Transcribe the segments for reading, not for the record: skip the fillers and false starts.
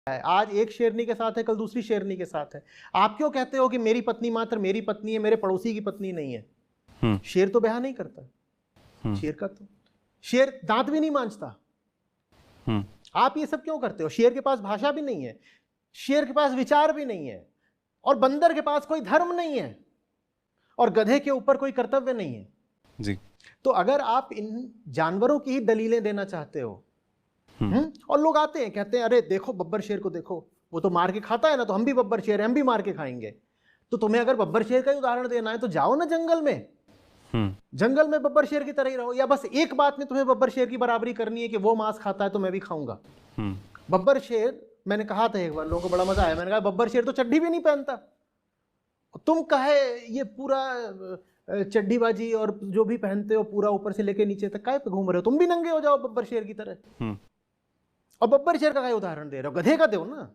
आज एक शेरनी के साथ है, कल दूसरी शेरनी के साथ है। आप क्यों कहते हो कि मेरी पत्नी मात्र मेरी पत्नी है, मेरे पड़ोसी की पत्नी नहीं है? शेर तो ब्याह नहीं करता। शेर दांत भी नहीं मांजता। आप ये सब क्यों करते हो? शेर के पास भाषा भी नहीं है, शेर के पास विचार भी नहीं है, और बंदर के पास कोई धर्म नहीं है, और गधे के ऊपर कोई कर्तव्य नहीं है जी। तो अगर आप इन जानवरों की ही दलीलें देना चाहते हो, और लोग आते हैं कहते हैं अरे देखो बब्बर शेर को देखो, वो तो मार के खाता है ना, तो हम भी बब्बर शेर हैं, हम भी मार के खाएंगे। तो तुम्हें अगर बब्बर शेर का ही उदाहरण देना है तो जाओ ना जंगल में, जंगल में बब्बर शेर की तरह ही रहो। या बस एक बात में तुम्हें बब्बर शेर की बराबरी करनी है कि वो मांस खाता है तो मैं भी खाऊंगा। बब्बर शेर, मैंने कहा था एक बार, लोगों को बड़ा मजा आया, मैंने कहा बब्बर शेर तो चड्डी भी नहीं पहनता, तुम कहे ये पूरा चड्डीबाजी और जो भी पहनते हो पूरा ऊपर से लेके नीचे तक काहे पे घूम रहे हो? तुम भी नंगे हो जाओ बब्बर शेर की तरह। और बब्बर शेर का क्या उदाहरण दे रहे हो? गधे का दो ना।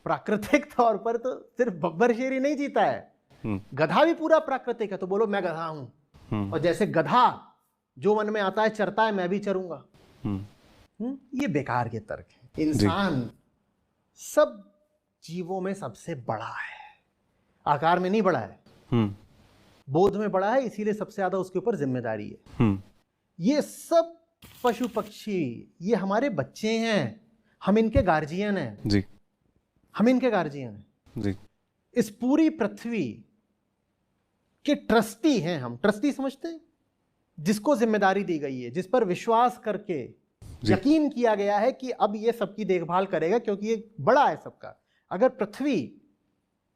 प्राकृतिक तौर पर तो सिर्फ बब्बर शेर ही नहीं जीता है, गधा भी पूरा प्राकृतिक है। तो बोलो मैं गधा हूं, और जैसे गधा जो मन में आता है चरता है, मैं भी चरूंगा। ये बेकार के तर्क है। इंसान सब जीवों में सबसे बड़ा है, आकार में नहीं बड़ा है, बोध में बड़ा है, इसीलिए सबसे ज्यादा उसके ऊपर जिम्मेदारी है। ये सब पशु पक्षी ये हमारे बच्चे हैं, हम इनके गार्जियन हैं जी। हम इनके गार्जियन हैं जी। इस पूरी पृथ्वी के ट्रस्टी हैं हम। ट्रस्टी समझते हैं? जिसको जिम्मेदारी दी गई है, जिस पर विश्वास करके यकीन किया गया है कि अब ये सबकी देखभाल करेगा, क्योंकि ये बड़ा है सबका। अगर पृथ्वी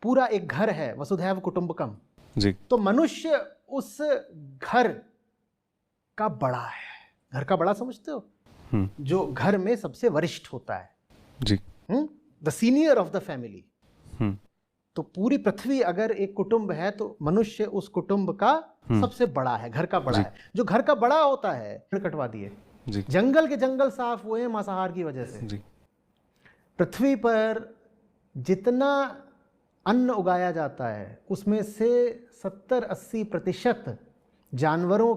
पूरा एक घर है, वसुधैव कुटुंबकम जी, तो मनुष्य उस घर का बड़ा है। घर का बड़ा समझते हो? जो घर में सबसे वरिष्ठ होता है जी, the senior of the family. तो पूरी पृथ्वी अगर एक कुटुंब है तो मनुष्य उस कुटुंब का सबसे बड़ा है, घर का बड़ा है। जो घर का बड़ा होता है, कटवा दिए, जंगल के जंगल साफ हुए हैं मांसाहार की वजह से। जी। पृथ्वी पर जितना अन्न उगाया जाता है उसमें से 70-80% जानवरों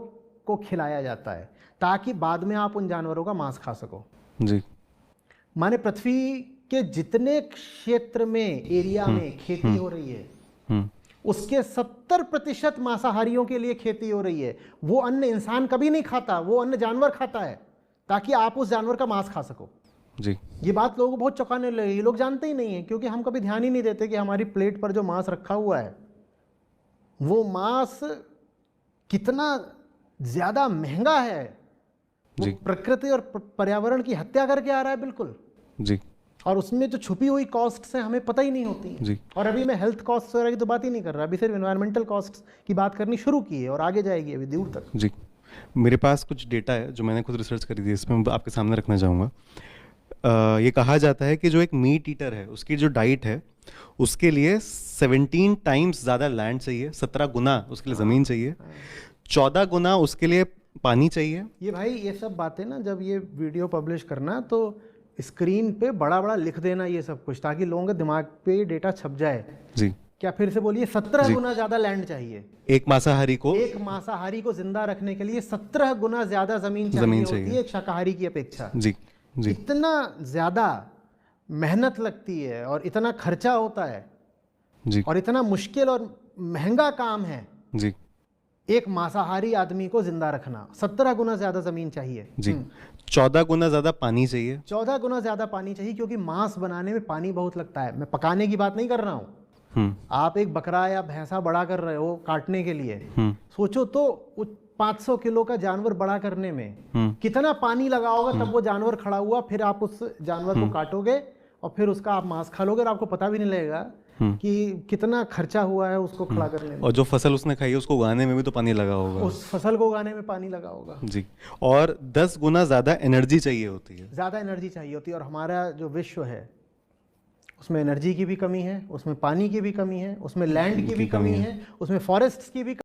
को खिलाया जाता है, ताकि बाद में आप उन जानवरों का मांस खा सको। जी। माने पृथ्वी के जितने क्षेत्र में, एरिया में खेती हो रही है, उसके 70% मांसाहारियों के लिए खेती हो रही है। वो अन्न इंसान कभी नहीं खाता, वो अन्न जानवर खाता है, ताकि आप उस जानवर का मांस खा सको। जी। ये बात लोगों को बहुत चौंकाने लगी। ये लोग जानते ही नहीं है, क्योंकि हम कभी ध्यान ही नहीं देते कि हमारी प्लेट पर जो मांस रखा हुआ है, वो मांस कितना ज्यादा महंगा है। वो प्रकृति और पर्यावरण की हत्या करके आ रहा है, बिल्कुल जी। और उसमें जो छुपी हुई कॉस्ट्स हैं हमें पता ही नहीं होती जी। और अभी मैं हेल्थ कॉस्ट्स वगैरह की तो बात ही नहीं कर रहा, अभी सिर्फ एनवायरमेंटल कॉस्ट्स की बात करनी शुरू की है और आगे जाएगी अभी दूर तक। जी। मेरे पास कुछ डेटा है जो मैंने खुद रिसर्च करी थी, इसमें मैं आपके सामने रखना चाहूँगा। ये कहा जाता है कि जो एक मीट ईटर है उसकी जो डाइट है उसके लिए 17 टाइम्स ज़्यादा लैंड चाहिए, 17 गुना उसके लिए ज़मीन चाहिए, 14 गुना उसके लिए पानी चाहिए। ये भाई ये सब बातें ना, जब ये वीडियो पब्लिश करना तो स्क्रीन पे बड़ा बड़ा लिख देना ये सब कुछ, ताकि लोगों के दिमाग पे ये डेटा छप जाए। जी। क्या फिर से बोलिए? 17 गुना ज्यादा लैंड चाहिए एक मांसाहारी को जिंदा रखने के लिए 17 गुना ज्यादा जमीन चाहिए होती है एक शाकाहारी की अपेक्षा। जी। जी। इतना ज्यादा मेहनत लगती है और इतना खर्चा होता है जी। और इतना मुश्किल और महंगा काम है जी। एक मांसाहारी आदमी को जिंदा रखना। 17 गुना ज्यादा जमीन चाहिए जी। 14 गुना ज्यादा पानी चाहिए। 14 गुना ज्यादा पानी चाहिए, क्योंकि मांस बनाने में पानी बहुत लगता है। मैं पकाने की बात नहीं कर रहा हूँ। आप एक बकरा या भैंसा बड़ा कर रहे हो काटने के लिए, सोचो तो 500 किलो का जानवर बड़ा करने में कितना पानी लगा होगा, तब वो जानवर खड़ा हुआ, फिर आप उस जानवर को काटोगे और फिर उसका आप मांस खा लोगे और आपको पता भी नहीं लगेगा कि कितना खर्चा हुआ है उसको खड़ा करने में। और जो फसल उसने खाई है उसको उगाने में भी तो पानी लगा होगा, उस फसल को उगाने में पानी लगा होगा। जी। और 10 गुना ज्यादा एनर्जी चाहिए होती है, ज्यादा एनर्जी चाहिए होती है। और हमारा जो विश्व है उसमें एनर्जी की भी कमी है, उसमें पानी की भी कमी है, उसमें लैंड की भी कमी है, उसमें फॉरेस्ट्स की भी